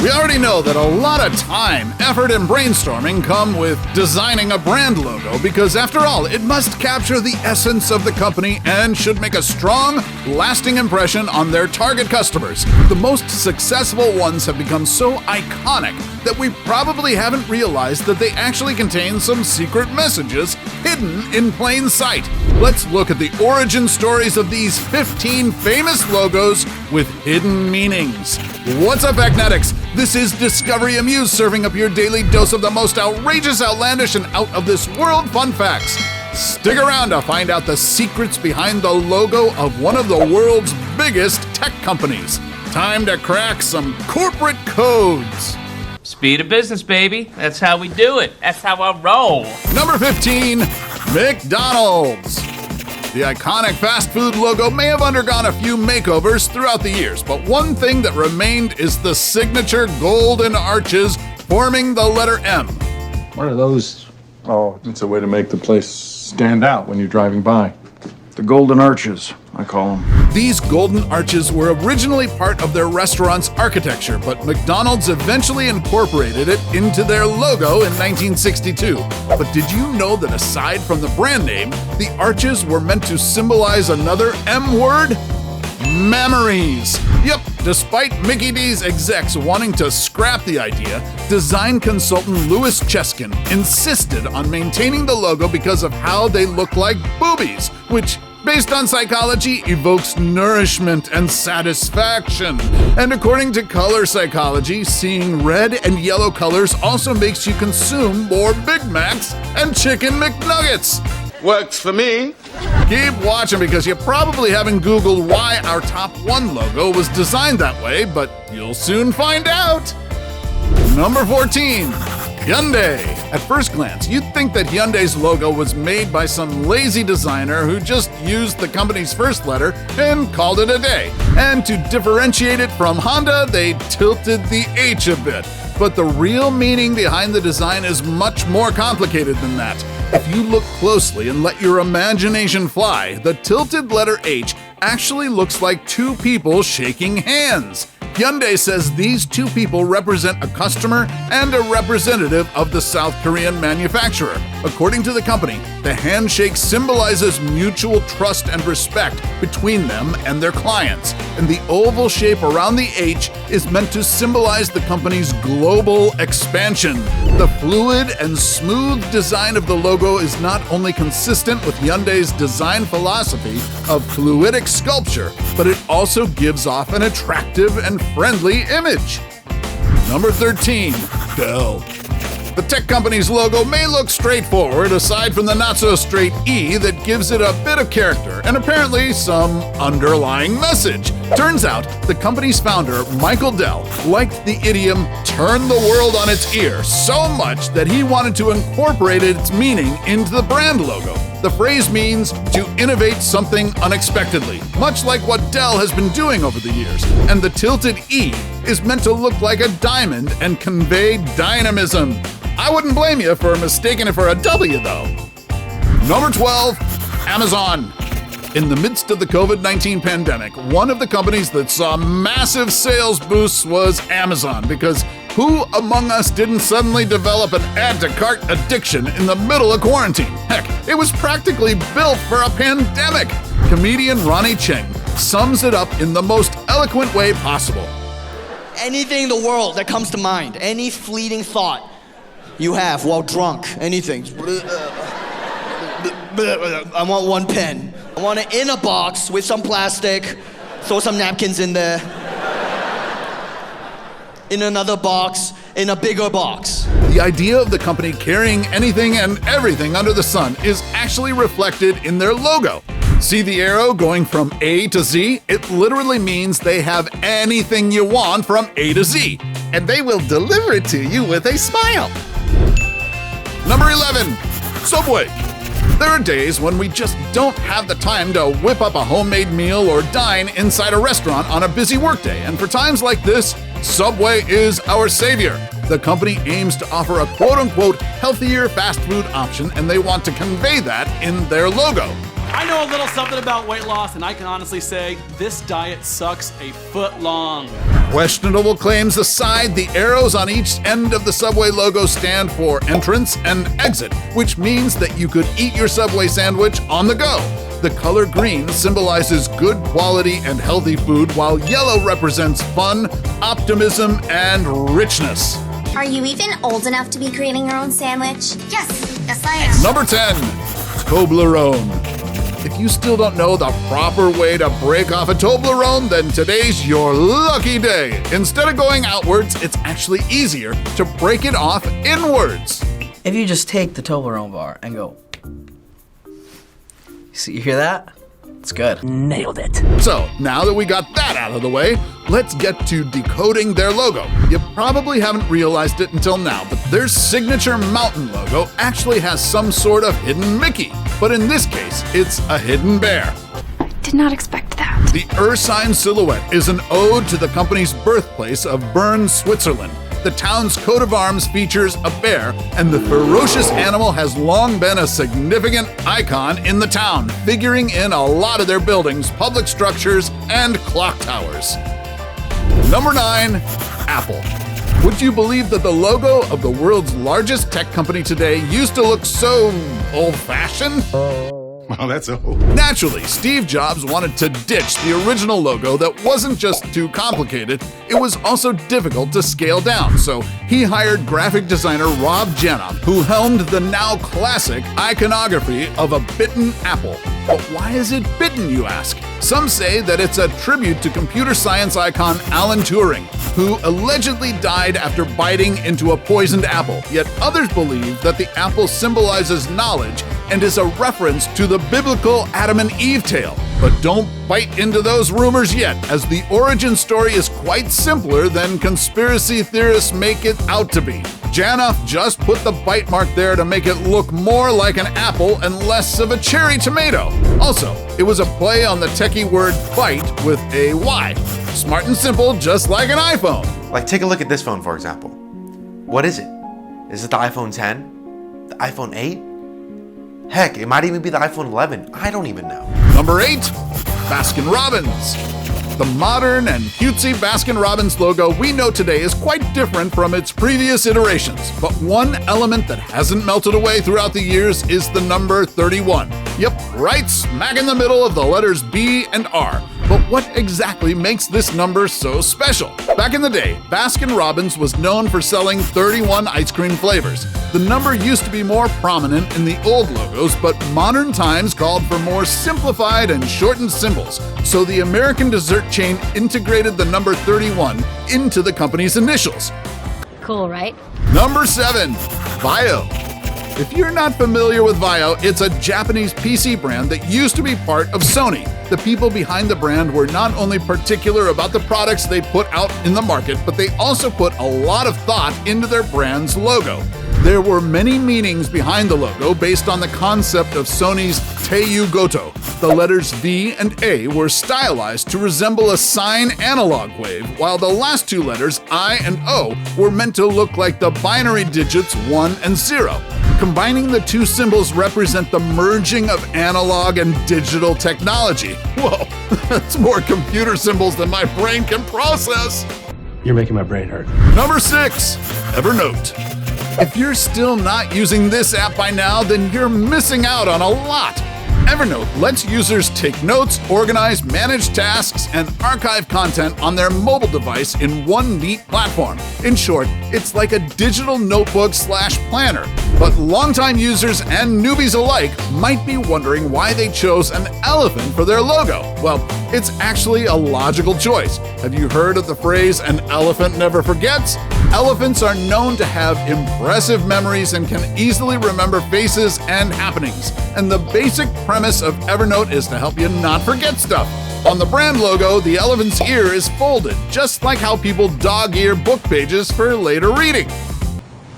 We already know that a lot of time, effort, and brainstorming come with designing a brand logo because, after all, it must capture the essence of the company and should make a strong, lasting impression on their target customers. The most successful ones have become so iconic that we probably haven't realized that they actually contain some secret messages hidden in plain sight. Let's look at the origin stories of these 15 famous logos with hidden meanings. What's up, Magnetics? This is Discovery Amuse, serving up your daily dose of the most outrageous, outlandish, and out-of-this-world fun facts. Stick around to find out the secrets behind the logo of one of the world's biggest tech companies. Time to crack some corporate codes. Speed of business, baby. That's how we do it. That's how I roll. Number 15, McDonald's. The iconic fast food logo may have undergone a few makeovers throughout the years, but one thing that remained is the signature golden arches forming the letter M. What are those? Oh, it's a way to make the place stand out when you're driving by. The golden arches, I call them. These golden arches were originally part of their restaurant's architecture, but McDonald's eventually incorporated it into their logo in 1962. But did you know that aside from the brand name, the arches were meant to symbolize another M word? Memories. Yep, despite Mickey D's execs wanting to scrap the idea, design consultant Louis Cheskin insisted on maintaining the logo because of how they look like boobies, which, based on psychology, evokes nourishment and satisfaction. And according to color psychology, seeing red and yellow colors also makes you consume more Big Macs and Chicken McNuggets. Works for me. Keep watching because you probably haven't Googled why our top 1 logo was designed that way, but you'll soon find out. Number 14, Hyundai. At first glance, you'd think that Hyundai's logo was made by some lazy designer who just used the company's first letter and called it a day. And to differentiate it from Honda, they tilted the H a bit. But the real meaning behind the design is much more complicated than that. If you look closely and let your imagination fly, the tilted letter H actually looks like 2 people shaking hands. Hyundai says these 2 people represent a customer and a representative of the South Korean manufacturer. According to the company, the handshake symbolizes mutual trust and respect between them and their clients, and the oval shape around the H is meant to symbolize the company's global expansion. The fluid and smooth design of the logo is not only consistent with Hyundai's design philosophy of fluidic sculpture, but it also gives off an attractive and friendly image. Number 13, Dell. The tech company's logo may look straightforward aside from the not-so-straight E that gives it a bit of character and apparently some underlying message. Turns out, the company's founder, Michael Dell, liked the idiom "turn the world on its ear" so much that he wanted to incorporate its meaning into the brand logo. The phrase means to innovate something unexpectedly, much like what Dell has been doing over the years. And the tilted E is meant to look like a diamond and convey dynamism. I wouldn't blame you for mistaking it for a W, though. Number 12, Amazon. In the midst of the COVID-19 pandemic, one of the companies that saw massive sales boosts was Amazon, because who among us didn't suddenly develop an add-to-cart addiction in the middle of quarantine? Heck, it was practically built for a pandemic. Comedian Ronnie Cheng sums it up in the most eloquent way possible. Anything in the world that comes to mind, any fleeting thought you have while drunk, anything. I want 1 pen. I want it in a box with some plastic, throw some napkins in there. In another box, in a bigger box. The idea of the company carrying anything and everything under the sun is actually reflected in their logo. See the arrow going from A to Z? It literally means they have anything you want from A to Z, and they will deliver it to you with a smile. Number 11, Subway. There are days when we just don't have the time to whip up a homemade meal or dine inside a restaurant on a busy workday, and for times like this, Subway is our savior. The company aims to offer a quote-unquote healthier fast food option, and they want to convey that in their logo. I know a little something about weight loss, and I can honestly say this diet sucks a foot long. Questionable claims aside, the arrows on each end of the Subway logo stand for entrance and exit, which means that you could eat your Subway sandwich on the go. The color green symbolizes good quality and healthy food, while yellow represents fun, optimism, and richness. Are you even old enough to be creating your own sandwich? Yes I am. Number 10, Toblerone. If you still don't know the proper way to break off a Toblerone, then today's your lucky day. Instead of going outwards, it's actually easier to break it off inwards. If you just take the Toblerone bar and go, you hear that? It's good. Nailed it. So, now that we got that out of the way, let's get to decoding their logo. You probably haven't realized it until now, but their signature mountain logo actually has some sort of hidden Mickey. But in this case, it's a hidden bear. Did not expect that. The Ursine silhouette is an ode to the company's birthplace of Bern, Switzerland. The town's coat of arms features a bear, and the ferocious animal has long been a significant icon in the town, figuring in a lot of their buildings, public structures, and clock towers. Number 9, Apple. Would you believe that the logo of the world's largest tech company today used to look so old-fashioned? Wow, that's old. Naturally, Steve Jobs wanted to ditch the original logo that wasn't just too complicated, it was also difficult to scale down, so he hired graphic designer Rob Janoff, who helmed the now classic iconography of a bitten apple. But why is it bitten, you ask? Some say that it's a tribute to computer science icon Alan Turing, who allegedly died after biting into a poisoned apple. Yet others believe that the apple symbolizes knowledge and is a reference to the biblical Adam and Eve tale. But don't bite into those rumors yet, as the origin story is quite simpler than conspiracy theorists make it out to be. Janoff just put the bite mark there to make it look more like an apple and less of a cherry tomato. Also, it was a play on the techie word bite with a Y. Smart and simple, just like an iPhone. Like, take a look at this phone, for example. What is it? Is it the iPhone 10? The iPhone 8? Heck, it might even be the iPhone 11. I don't even know. Number 8, Baskin Robbins. The modern and cutesy Baskin Robbins logo we know today is quite different from its previous iterations, but one element that hasn't melted away throughout the years is the number 31. Yep, right smack in the middle of the letters B and R. But what exactly makes this number so special? Back in the day, Baskin Robbins was known for selling 31 ice cream flavors. The number used to be more prominent in the old logos, but modern times called for more simplified and shortened symbols, so the American dessert chain integrated the number 31 into the company's initials. Cool, right? Number 7, Vio. If you're not familiar with Vio, it's a Japanese PC brand that used to be part of Sony. The people behind the brand were not only particular about the products they put out in the market, but they also put a lot of thought into their brand's logo. There were many meanings behind the logo based on the concept of Sony's Teiyu Goto. The letters V and A were stylized to resemble a sine analog wave, while the last two letters, I and O, were meant to look like the binary digits 1 and 0. Combining the two symbols represent the merging of analog and digital technology. Whoa, that's more computer symbols than my brain can process. You're making my brain hurt. Number 6, Evernote. If you're still not using this app by now, then you're missing out on a lot. Evernote lets users take notes, organize, manage tasks, and archive content on their mobile device in one neat platform. In short, it's like a digital notebook/planner. But longtime users and newbies alike might be wondering why they chose an elephant for their logo. Well, it's actually a logical choice. Have you heard of the phrase, "an elephant never forgets"? Elephants are known to have impressive memories and can easily remember faces and happenings. And the basic premise of Evernote is to help you not forget stuff. On the brand logo, the elephant's ear is folded, just like how people dog-ear book pages for later reading.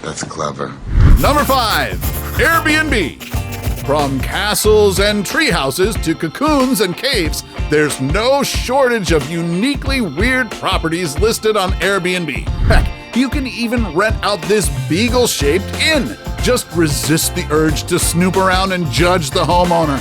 That's clever. Number 5, Airbnb. From castles and tree houses to cocoons and caves, there's no shortage of uniquely weird properties listed on Airbnb. Heck, you can even rent out this beagle-shaped inn. Just resist the urge to snoop around and judge the homeowner.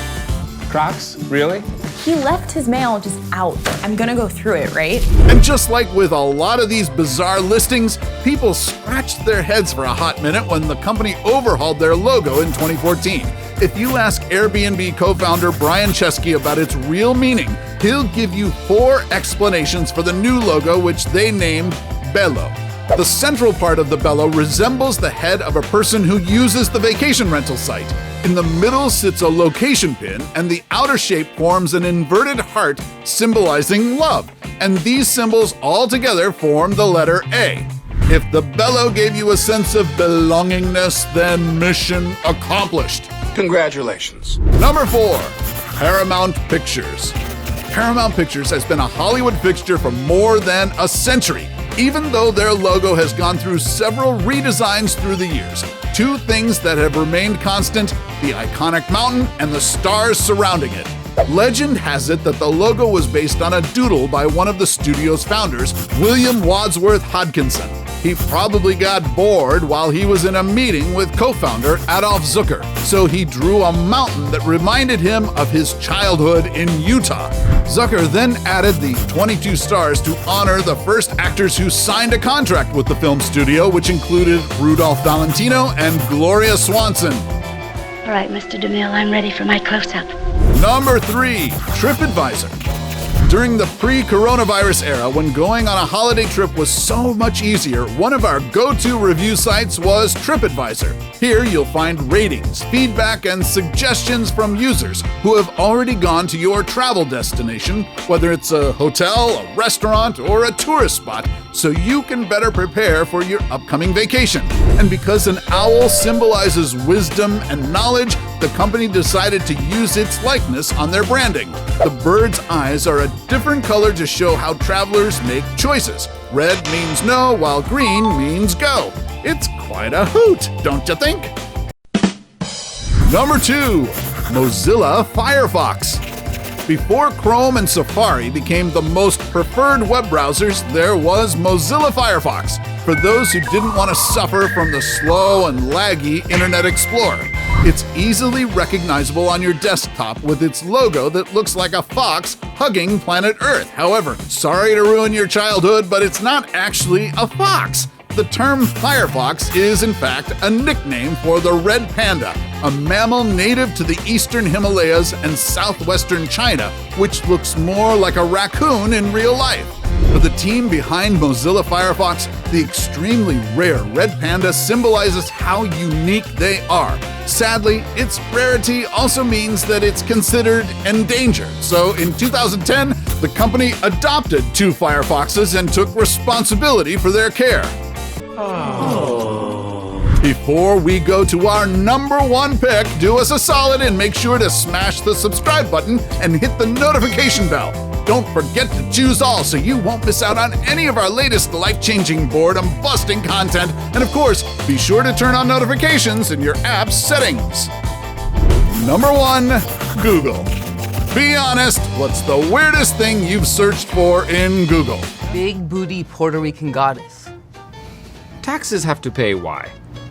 Crocs? Really? He left his mail just out. I'm gonna go through it, right? And just like with a lot of these bizarre listings, people scratched their heads for a hot minute when the company overhauled their logo in 2014. If you ask Airbnb co-founder Brian Chesky about its real meaning, he'll give you 4 explanations for the new logo, which they named Bello. The central part of the bellow resembles the head of a person who uses the vacation rental site. In the middle sits a location pin, and the outer shape forms an inverted heart symbolizing love. And these symbols all together form the letter A. If the bellow gave you a sense of belongingness, then mission accomplished. Congratulations. Number 4, Paramount Pictures. Paramount Pictures has been a Hollywood fixture for more than a century, even though their logo has gone through several redesigns through the years. 2 things that have remained constant: the iconic mountain and the stars surrounding it. Legend has it that the logo was based on a doodle by one of the studio's founders, William Wadsworth Hodgkinson. He probably got bored while he was in a meeting with co-founder Adolf Zucker, so he drew a mountain that reminded him of his childhood in Utah. Zucker then added the 22 stars to honor the first actors who signed a contract with the film studio, which included Rudolph Valentino and Gloria Swanson. All right, Mr. DeMille, I'm ready for my close-up. Number 3, TripAdvisor. During the pre-coronavirus era, when going on a holiday trip was so much easier, one of our go-to review sites was TripAdvisor. Here you'll find ratings, feedback, and suggestions from users who have already gone to your travel destination, whether it's a hotel, a restaurant, or a tourist spot, so you can better prepare for your upcoming vacation. And because an owl symbolizes wisdom and knowledge, the company decided to use its likeness on their branding. The bird's eyes are a different color to show how travelers make choices. Red means no, while green means go. It's quite a hoot, don't you think? Number 2, Mozilla Firefox. Before Chrome and Safari became the most preferred web browsers, there was Mozilla Firefox, for those who didn't want to suffer from the slow and laggy Internet Explorer. It's easily recognizable on your desktop with its logo that looks like a fox hugging planet Earth. However, sorry to ruin your childhood, but it's not actually a fox. The term Firefox is, in fact, a nickname for the red panda, a mammal native to the eastern Himalayas and southwestern China, which looks more like a raccoon in real life. For the team behind Mozilla Firefox, the extremely rare red panda symbolizes how unique they are. Sadly, its rarity also means that it's considered endangered. So in 2010, the company adopted 2 Firefoxes and took responsibility for their care. Before we go to our number 1 pick, do us a solid and make sure to smash the subscribe button and hit the notification bell. Don't forget to choose all so you won't miss out on any of our latest life-changing, boredom-busting content. And of course, be sure to turn on notifications in your app's settings. Number 1, Google. Be honest, what's the weirdest thing you've searched for in Google? Big booty Puerto Rican goddess. Taxes have to pay, why?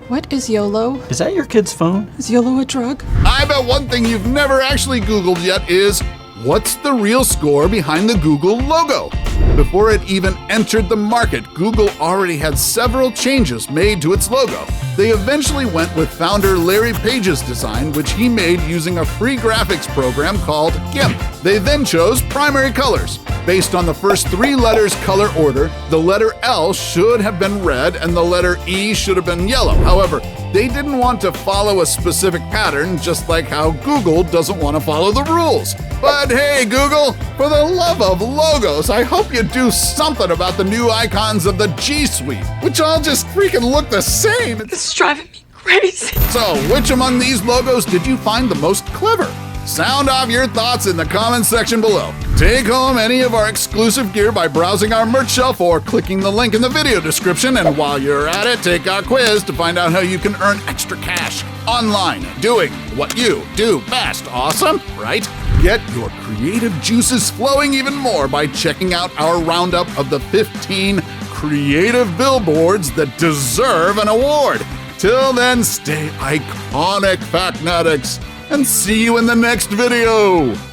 What is YOLO? Is that your kid's phone? Is YOLO a drug? I bet one thing you've never actually Googled yet is, what's the real score behind the Google logo? Before it even entered the market, Google already had several changes made to its logo. They eventually went with founder Larry Page's design, which he made using a free graphics program called GIMP. They then chose primary colors. Based on the first 3 letters color order, the letter L should have been red and the letter E should have been yellow. However, they didn't want to follow a specific pattern, just like how Google doesn't want to follow the rules. But hey, Google, for the love of logos, I hope you do something about the new icons of the G Suite, which all just freaking look the same. This is driving me crazy. So, which among these logos did you find the most clever? Sound off your thoughts in the comments section below. Take home any of our exclusive gear by browsing our merch shelf or clicking the link in the video description. And while you're at it, take our quiz to find out how you can earn extra cash online doing what you do best. Awesome, right? Get your creative juices flowing even more by checking out our roundup of the 15 creative billboards that deserve an award. Till then, stay iconic, Factnatics. and see you in the next video.